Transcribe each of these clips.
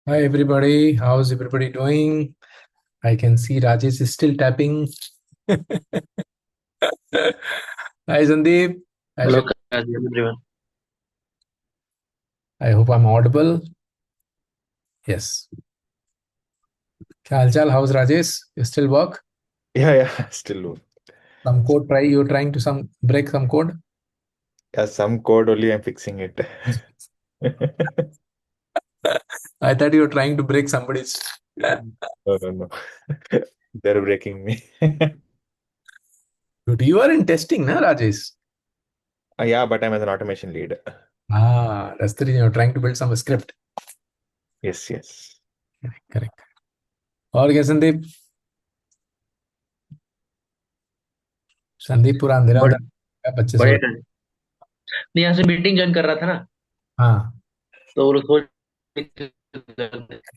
Hi everybody, how's everybody doing? I can see Rajesh is still tapping. Hi Sandeep. Hi Hello, Shweta. everyone. I hope I'm audible. Yes. क्या हालचाल? How's Rajesh? You still work? Yeah, yeah, still low. Some code try you're trying to some break some code? Yeah, some code only I'm fixing it. I thought you were trying to break somebody's. No, no, no. They're breaking me. But you are in testing, na Rajesh? Yeah, but I'm as an automation lead. That's the reason you're trying to build some script. Yes, yes. Correct. और क्या संदीप? संदीप पूरा अंधेरा but अंधेरा बच्चे सो बढ़िया रहे। था। नहीं, यहाँ से मीटिंग ज्वाइन कर रहा था ना, हाँ। तो वो लोग सोच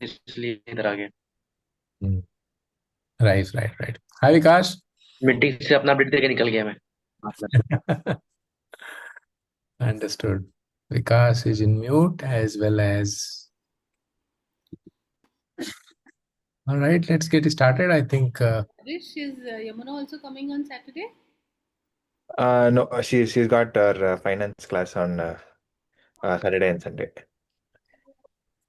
इसलिए इधर आ गए। Right right right. Hi Vikas. Meeting से अपना अपडेट देके निकल गया मैं। Understood. Vikas is in mute as well as. All right, let's get started. I think. Rish, is Yamuna also coming on Saturday? No, she's got her finance class on Saturday and Sunday.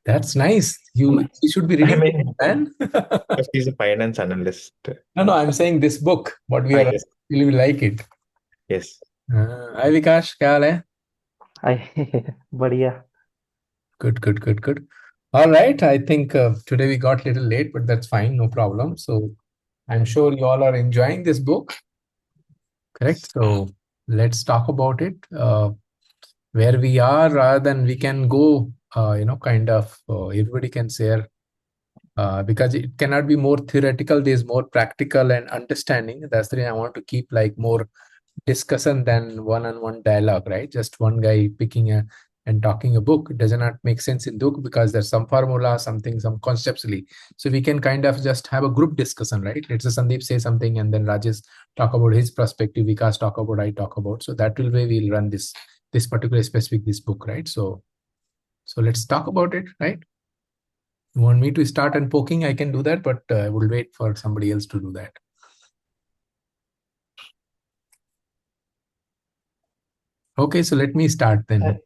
That's nice. You should be I reading the book, mean, man. she's a finance analyst. No, no, I'm saying this book. What we are. Yes, You will like it. yes. Hi Vikas, क्या हाल है? हाय बढ़िया। Good, good, good, good. All right, I think today we got a little late, but that's fine, no problem. So I'm sure you all are enjoying this book, correct? So let's talk about it. Where we are, rather than we can go, kind of everybody can share, because it cannot be more theoretical. There's more practical and understanding. That's the reason I want to keep like more discussion than one-on-one dialogue, right? Just one guy picking and talking a book. It does not make sense in book because there's some formula, something, some conceptually. So we can kind of just have a group discussion, right? Let's say Sandeep say something and then Rajesh talk about his perspective, Vikas talk about, I talk about. So that will way we'll run this particular specific this book, right? So let's talk about it, right? You want me to start and poking? I can do that, but I will wait for somebody else to do that. Okay, so let me start then.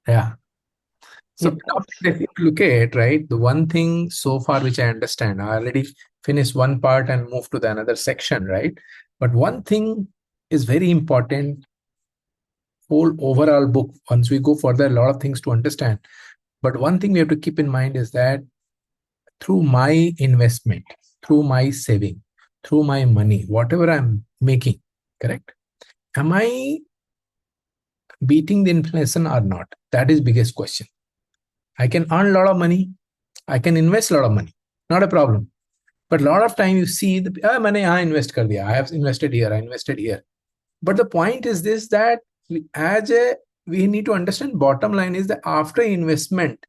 Yeah. So Yes. if you look at, right, the one thing so far which I understand, I already finished one part and moved to the another section, right? But one thing is very important, whole overall book. Once we go further, a lot of things to understand. But one thing we have to keep in mind is that through my investment, through my saving, through my money, whatever I'm making, correct? Am I beating the inflation or not? That is biggest question. I can earn a lot of money. I can invest a lot of money. Not a problem. But a lot of time you see the मैंने यहाँ invest कर दिया. I have invested here. I invested here. But the point is this that as a we need to understand bottom line is that after investment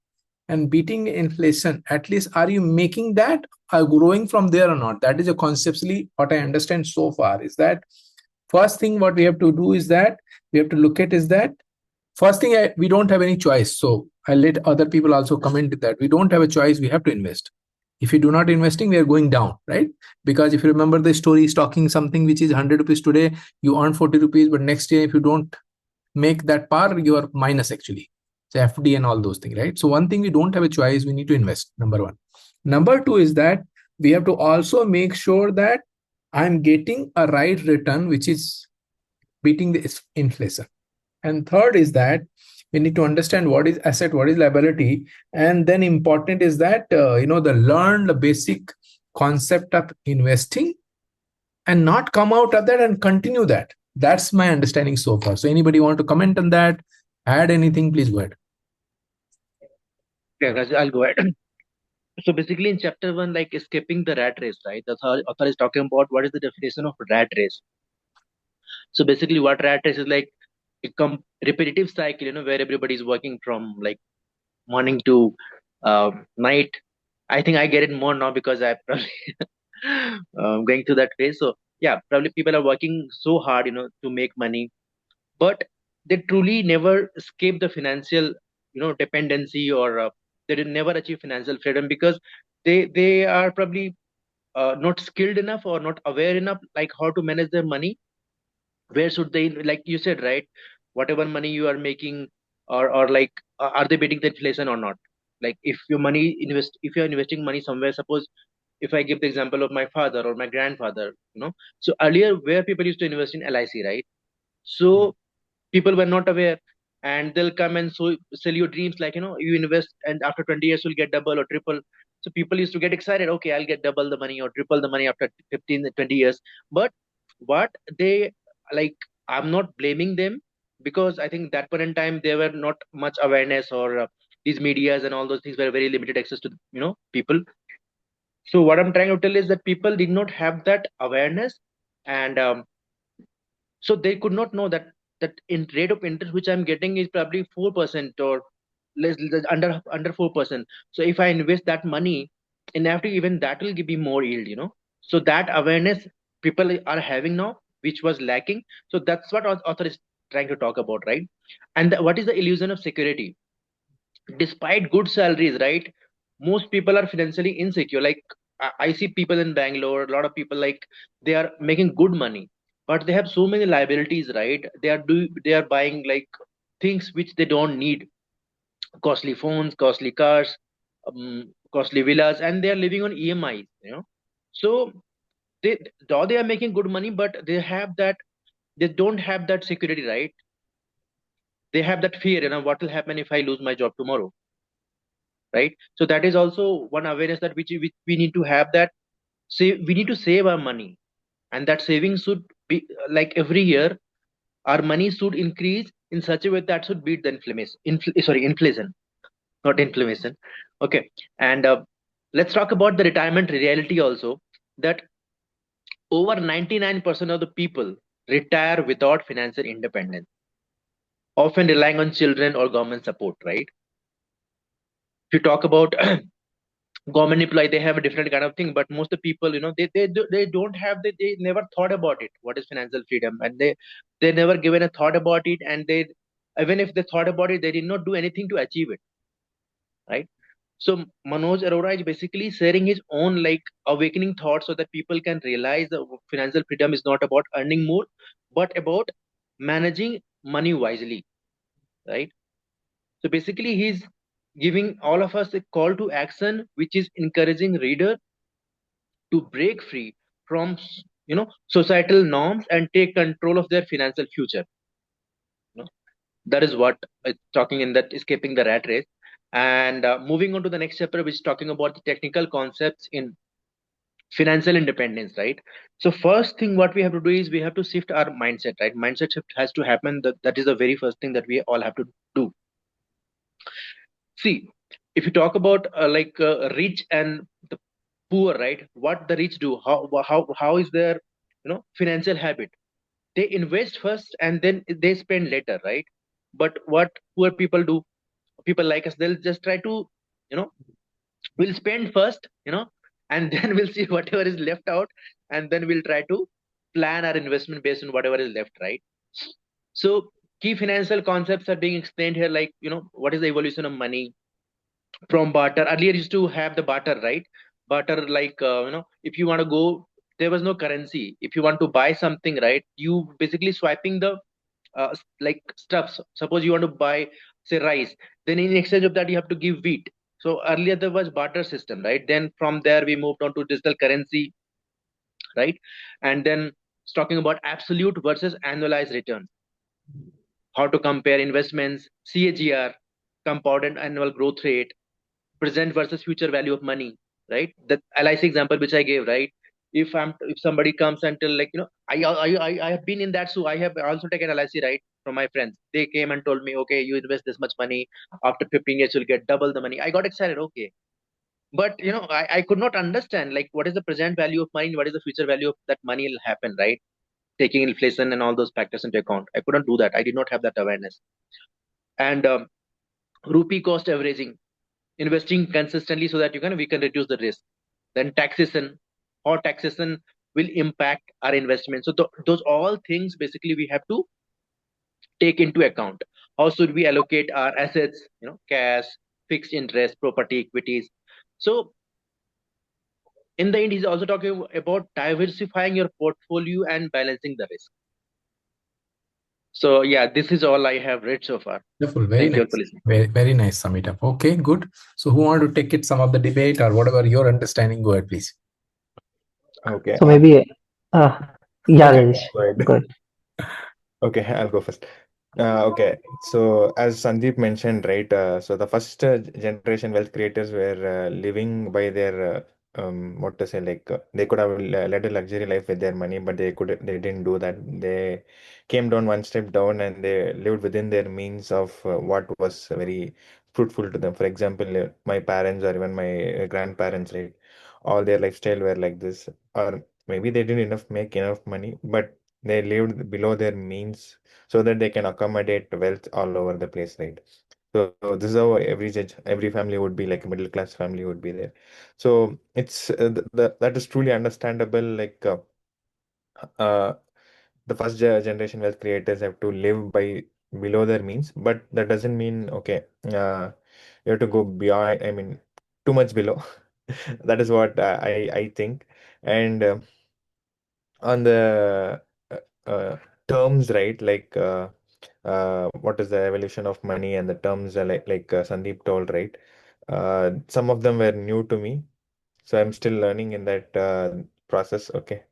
and beating inflation, at least are you making that or growing from there or not? That is a conceptually what I understand so far is that first thing what we have to do is that we have to look at is that first thing we don't have any choice. So I let other people also comment that we don't have a choice. We have to invest. If you do not investing, we are going down, right? Because if you remember the story is talking something which is 100 rupees today, you earn 40 rupees, but next year if you don't make that par, you are minus actually. So FD and all those things, right? So one thing we don't have a choice, we need to invest. Number one. Number two is that we have to also make sure that I'm getting a right return, which is beating the inflation. And third is that we need to understand what is asset, what is liability, and then important is that the learn the basic concept of investing and not come out of that and continue that. That's my understanding so far. So anybody want to comment on that, add anything, please go ahead. Yeah, Raj, I'll go ahead. So basically, in chapter one, like escaping the rat race, right? The author is talking about what is the definition of rat race. So basically, what rat race is like a repetitive cycle, where everybody is working from like morning to night. I think I get it more now because I probably going through that phase. So yeah, probably people are working so hard, to make money, but they truly never escape the financial, dependency or they did never achieve financial freedom because they are probably not skilled enough or not aware enough like how to manage their money. Where should they, like you said, right? Whatever money you are making, or like, are they beating the inflation or not? Like if your money invest, if you're investing money somewhere, suppose if I give the example of my father or my grandfather, so earlier where people used to invest in LIC, right? So people were not aware, and they'll come and sell you dreams like, you invest and after 20 years you'll get double or triple. So people used to get excited, okay, I'll get double the money or triple the money after 15 20 years. But what they, like, I'm not blaming them, because I think that point in time there were not much awareness, or these medias and all those things were very limited access to people. So what I'm trying to tell is that people did not have that awareness, and so they could not know that in rate of interest which I'm getting is probably 4% or less, under 4%. So if I invest that money in FD, even that will give me more yield. So that awareness people are having now, which was lacking. So that's what author is trying to talk about, right? And what is the illusion of security? Despite good salaries, right? Most people are financially insecure. Like I see people in Bangalore, a lot of people, like, they are making good money, but they have so many liabilities, right? They are buying like things which they don't need: costly phones, costly cars, costly villas, and they are living on EMIs. So they, though they are making good money, but they don't have that security, right? They have that fear, what will happen if I lose my job tomorrow, right? So that is also one awareness that which we need to have, that we need to save our money, and that saving should be like every year our money should increase in such a way that should beat the inflation, not inflammation. Okay. And let's talk about the retirement reality also, that over 99% of the people retire without financial independence, often relying on children or government support, right? If you talk about government employee, they have a different kind of thing, but most of the people, they don't have, they never thought about it, what is financial freedom, and they never given a thought about it, and they, even if they thought about it, they did not do anything to achieve it, right? So Manoj Arora is basically sharing his own, like, awakening thoughts, so that people can realize that financial freedom is not about earning more, but about managing money wisely, right? So basically he's giving all of us a call to action, which is encouraging reader to break free from societal norms and take control of their financial future. That is what it's talking in that escaping the rat race. And moving on to the next chapter, which is talking about the technical concepts in financial independence, right? So first thing what we have to do is we have to shift our mindset, right? Mindset shift has to happen. That is the very first thing that we all have to do. See, if you talk about rich and the poor, right? What the rich do, how is their financial habit? They invest first and then they spend later, right? But what poor people do, people like us, they'll just try to, you know we'll spend first, and then we'll see whatever is left out, and then we'll try to plan our investment based on whatever is left, right? So key financial concepts are being explained here, like, what is the evolution of money from barter. Earlier used to have the barter, right? Barter, like, if you want to go, there was no currency. If you want to buy something, right, you basically swiping the like stuffs. Suppose you want to buy, say, rice, then in exchange of that you have to give wheat. So earlier there was barter system, right? Then from there we moved on to digital currency, right? And then it's talking about absolute versus annualized return, how to compare investments, CAGR, compounded annual growth rate, present versus future value of money, right? The LIC example which I gave, right? If somebody comes and tell, like, I have been in that, so I have also taken LIC, right, from my friends. They came and told me, okay, you invest this much money, after 15 years you'll get double the money. I got excited, okay. But I could not understand, like, what is the present value of money, what is the future value of that money will happen, right? Taking inflation and all those factors into account. I couldn't do that. I did not have that awareness. And rupee cost averaging, investing consistently so that we can reduce the risk. Then taxation, how taxation will impact our investment. So those all things basically we have to take into account. How should we allocate our assets, cash, fixed interest, property, equities. So in the end, he's also talking about diversifying your portfolio and balancing the risk. So yeah, this is all I have read so far. Wonderful. Very Thank you all nice. for listening. Very nice sum it up. Okay, good. So who want to take it, some of the debate or whatever your understanding? Go ahead, please. Okay. So maybe, yeah, Okay. Rajesh, Go ahead. good. Okay, I'll go first. Okay, so as Sandeep mentioned, right, so the first generation wealth creators were living by their what to say, like they could have led a luxury life with their money, but they didn't do that. They came down one step down and they lived within their means of what was very fruitful to them. For example, my parents or even my grandparents, right, all their lifestyle were like this, or maybe they didn't make enough money, but they lived below their means so that they can accommodate wealth all over the place, right? So this is how every family would be, like a middle class family would be there. So it's that is truly understandable. Like uh, the first generation wealth creators have to live by below their means, but that doesn't mean okay. You have to go beyond. I mean, too much below. That is what I think. And on the uh, terms, right? Like what is the evolution of money and the terms, like Sandeep told, right? Some of them were new to me, so I'm still learning in that process. Okay.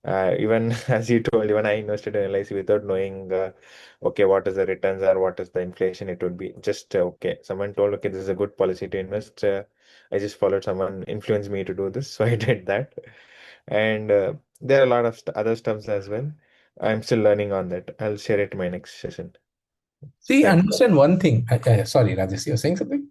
Even as you told, even I invested in LIC without knowing, okay, what is the returns or what is the inflation. It would be just okay. Someone told, okay, this is a good policy to invest. I just followed someone influenced me to do this, so I did that. And there are a lot of other stuffs as well. I'm still learning on that. I'll share it in my next session. See, Thank you. understand one thing. Sorry, Rajesh, you're saying something?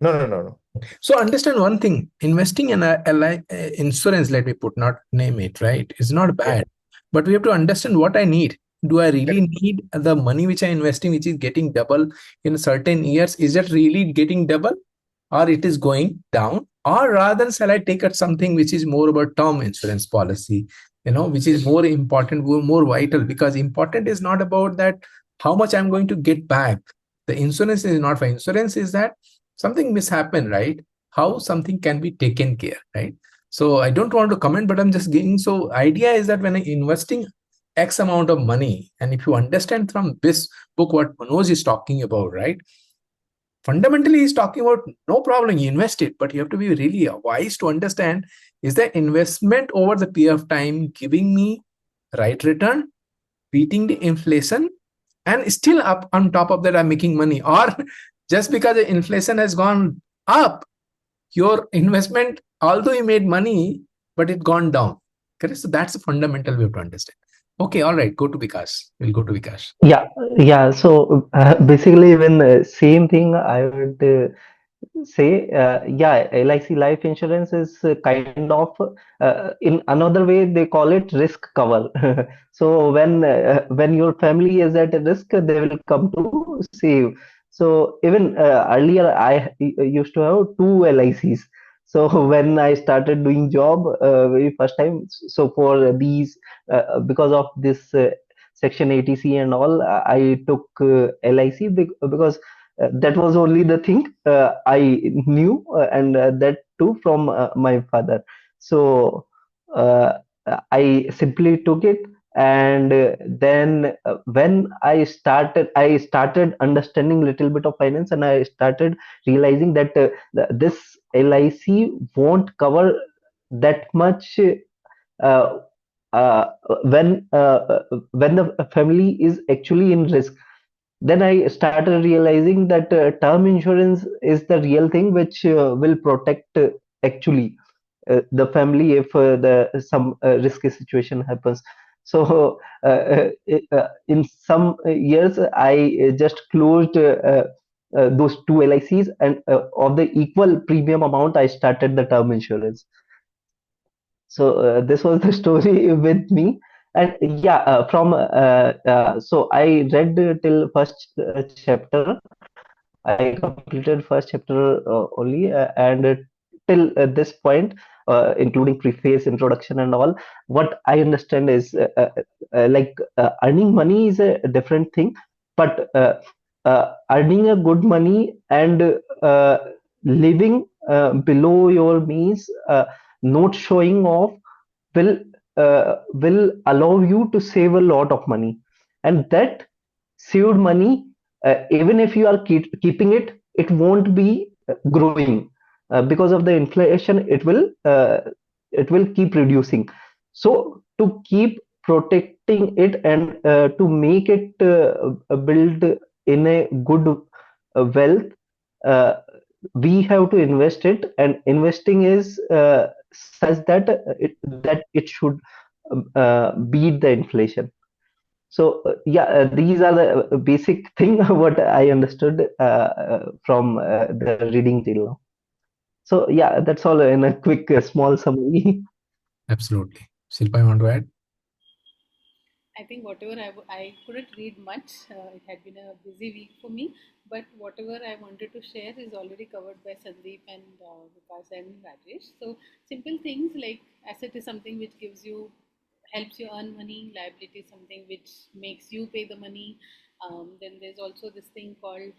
No. So understand one thing. Investing in a insurance, let me put, not name it, right, is not Yeah. bad. But we have to understand what I need. Do I really Correct. need the money which I investing, which is getting double in certain years? Is it really getting double, or it is going down? Or rather, shall I take at something which is more about term insurance policy, which is more important, more vital? Because important is not about that how much I'm going to get back. The insurance is not for insurance, is that something mishappen, right? How something can be taken care, right? So I don't want to comment, but I'm just giving. So idea is that when I'm investing X amount of money, and if you understand from this book what Manoj is talking about, right? Fundamentally, he's talking about no problem, you invest it, but you have to be really wise to understand, is the investment over the period of time giving me right return, beating the inflation, and still up on top of that I'm making money? Or just because the inflation has gone up, your investment, although you made money, but it gone down. Correct? So that's the fundamental we have to understand. Okay, all right, go to Vikas. We'll go to Vikas. Yeah. So basically, even same thing I would say, yeah, LIC life insurance is kind of, in another way they call it risk cover. So when your family is at a risk, they will come to save. So even earlier used to have two LICs. So when I started doing job very first time, so for these because of this section 80C and all, I took LIC because that was only the thing I knew, and that too from my father. So uh, I simply took it, and then when I started understanding little bit of finance, and I started realizing that this LIC won't cover that much uh, uh, when the family is actually in risk. Then I started realizing that term insurance is the real thing which will protect actually the family if the some risky situation happens. So in some years I just closed those two LICs, and of the equal premium amount I started the term insurance. So this was the story with me. And yeah, so I read till first chapter. I completed first chapter only, and till this point, including preface, introduction, and all, what I understand is like earning money is a different thing, but earning a good money and living below your means, not showing off, will will allow you to save a lot of money, and that saved money, even if you are keeping it, it won't be growing, because of the inflation. It will keep reducing. So to keep protecting it, and to make it build in a good wealth, uh, we have to invest it, and investing is such that it should beat the inflation. So yeah, these are the basic thing what I understood from the reading till now. So yeah, that's all in a quick small summary. Absolutely. Shilpa, you want to add? I think whatever I couldn't read much. It had been a busy week for me, but whatever I wanted to share is already covered by Sandeep and Vikas and Rajesh. So simple things like asset is something which gives you, helps you earn money. Liability is something which makes you pay the money. Then there's also this thing called,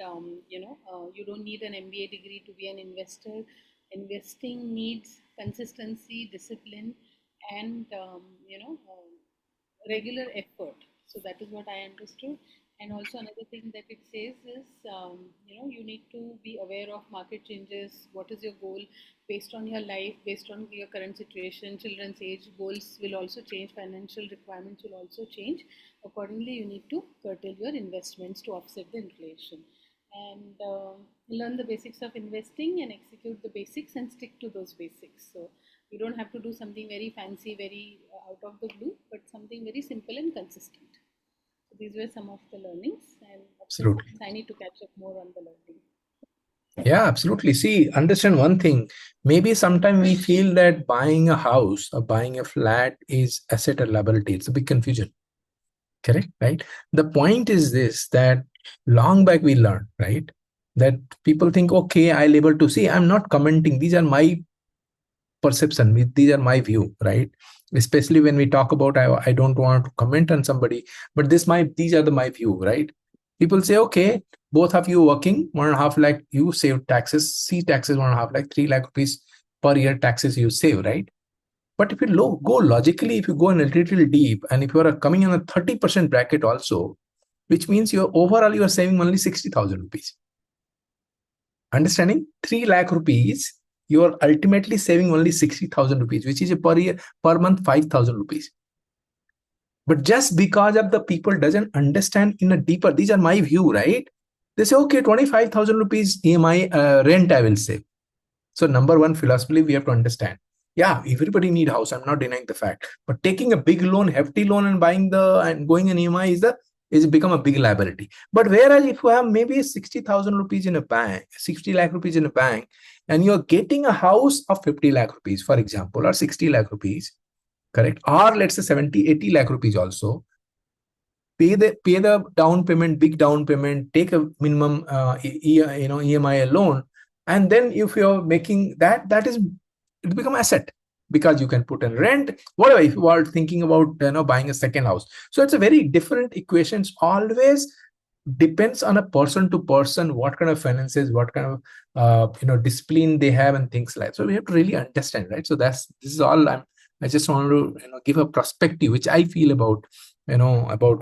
you don't need an MBA degree to be an investor. Investing needs consistency, discipline, and regular effort. So that is what I understood. And also another thing that it says is, you need to be aware of market changes. What is your goal based on your life, based on your current situation, children's age, goals will also change, financial requirements will also change. Accordingly, you need to curtail your investments to offset the inflation. And learn the basics of investing and execute the basics and stick to those basics. So you don't have to do something very fancy, very out of the blue, but something very simple and consistent. So these were some of the learnings, and of course, Absolutely. I need to catch up more on the learning. Yeah, absolutely. See, understand one thing. Maybe sometimes we feel that buying a house or buying a flat is asset or liability. It's a big confusion. Correct, right? The point is this, that long back we learned, right? That people think, okay, I'll able to see. I'm not commenting. These are my perception. These are my view, right? Especially when we talk about, I don't want to comment on somebody, but these are my view, right? People say, okay, both of you working 1.5 lakh, you save taxes, see taxes 1.5 lakh, 3 lakh rupees per year taxes you save, right? But if you go logically, if you go in a little deep, and if you are coming in a 30% bracket also, which means you are saving only 60,000 rupees. Understanding? 3 lakh rupees, you are ultimately saving only 60,000 rupees, which is per month 5,000 rupees. But just because of the people doesn't understand in a deeper, these are my view, right? They say, okay, 25,000 rupees EMI rent I will save. So number one, philosophically, we have to understand. Yeah, everybody need house. I'm not denying the fact. But taking a big loan, hefty loan, and going in EMI is become a big liability. But whereas if you have maybe 60,000 rupees in a bank, 60 lakh rupees in a bank, and you're getting a house of 50 lakh rupees, for example, or 60 lakh rupees, correct? Or let's say 70, 80 lakh rupees also, pay the down payment, big down payment, take a minimum EMI loan, and then if you're making that is, it become asset, because you can put in rent, whatever, if you are thinking about buying a second house. So it's a very different equations, always depends on a person to person, what kind of finances, what kind of discipline they have and things like that. So we have to really understand, right? So this is all I just want to give a perspective which I feel about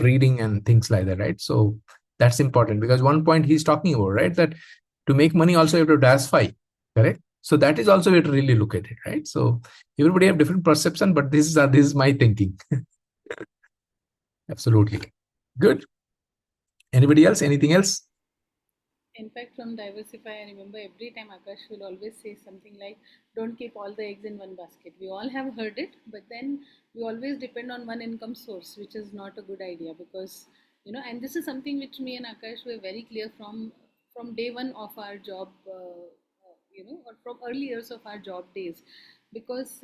reading and things like that, right? So that's important, because one point he's talking about, right, that to make money also you have to diversify, correct? So that is also we have to really look at it, right? So everybody have different perception, but this is my thinking. Absolutely. Good. Anybody else? Anything else? In fact, from Diversify, I remember every time Akash will always say something like, don't keep all the eggs in one basket. We all have heard it, but then we always depend on one income source, which is not a good idea, because, and this is something which me and Akash were very clear from day one of our job, or from early years of our job days, because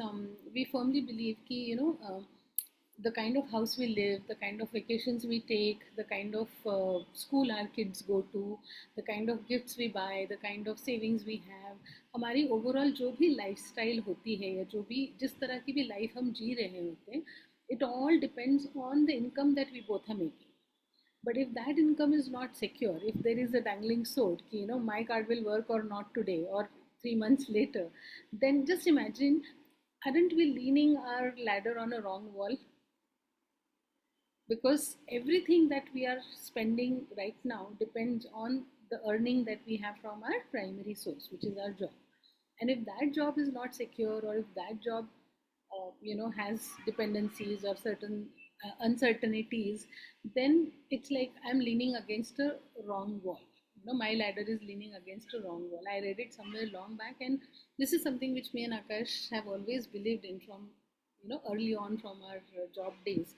we firmly believe ki, the kind of house we live, the kind of vacations we take, the kind of school our kids go to, the kind of gifts we buy, the kind of savings we have, हमारी overall जो भी lifestyle होती है, या जो भी जिस तरह की भी लाइफ हम जी रहे होते हैं, it all depends on the income that we both are making. But if that income is not secure, if there is a dangling sword, my card will work or not today, or 3 months later, then just imagine, aren't we leaning our ladder on a wrong wall? Because everything that we are spending right now depends on the earning that we have from our primary source, which is our job. And if that job is not secure, or if that job has dependencies or certain uncertainties, then it's like I'm leaning against a wrong wall. My ladder is leaning against a wrong wall. I read it somewhere long back, and this is something which me and Akash have always believed in from early on from our job days.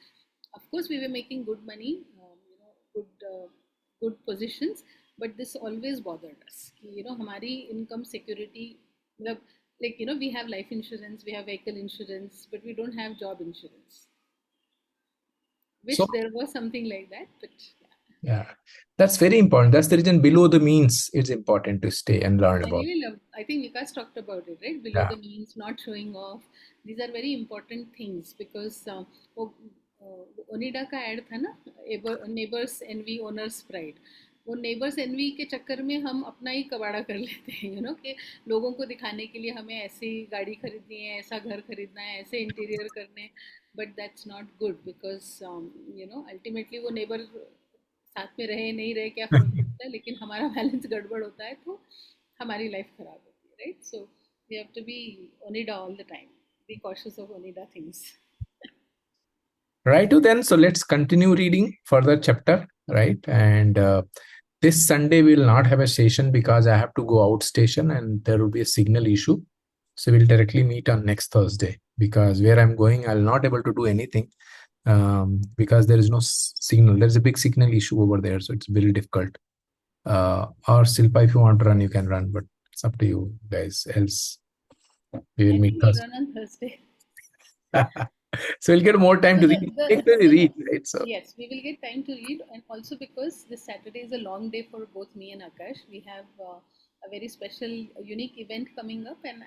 Of course, we were making good money, good positions, but this always bothered us. हमारी income security, we have life insurance, we have vehicle insurance, but we don't have job insurance. Wish So there was something like that, but yeah, that's very important. That's the reason below the means it's important to stay and learn I about. really love. I think Vikas talked about it, right? Below Yeah. the means, not showing off. These are very important things because Onida का add था ना, neighbours N V owners pride. वो neighbours N V के चक्कर में हम अपना ही कबाड़ा कर लेते हैं, कि लोगों को दिखाने के लिए हमें ऐसी गाड़ी खरीदनी है, ऐसा घर खरीदना है, ऐसे इंटीरियर करने. But that's not good because ultimately वो नेबर साथ में रहे नहीं रहे क्या फर्क पड़ता है, लेकिन हमारा बैलेंस गड़बड़ होता है तो हमारी लाइफ खराब होती है, right? So we have to be Onida all the time, be cautious of Onida things. Right, then, so let's continue reading further chapter, right? And this Sunday we will not have a session because I have to go out station and there will be a signal issue. So we'll directly meet on next Thursday because where I'm going, I'll not able to do anything because there is no signal. There's a big signal issue over there, so it's very difficult. Or Silpa, if you want to run, you can run, but it's up to you guys. Else, we will I meet think we'll Thursday. run on Thursday. So we'll get more time So to read. Actually read, right? So yes, we will get time to read, and also because this Saturday is a long day for both me and Akash. We have a very special, unique event coming up, and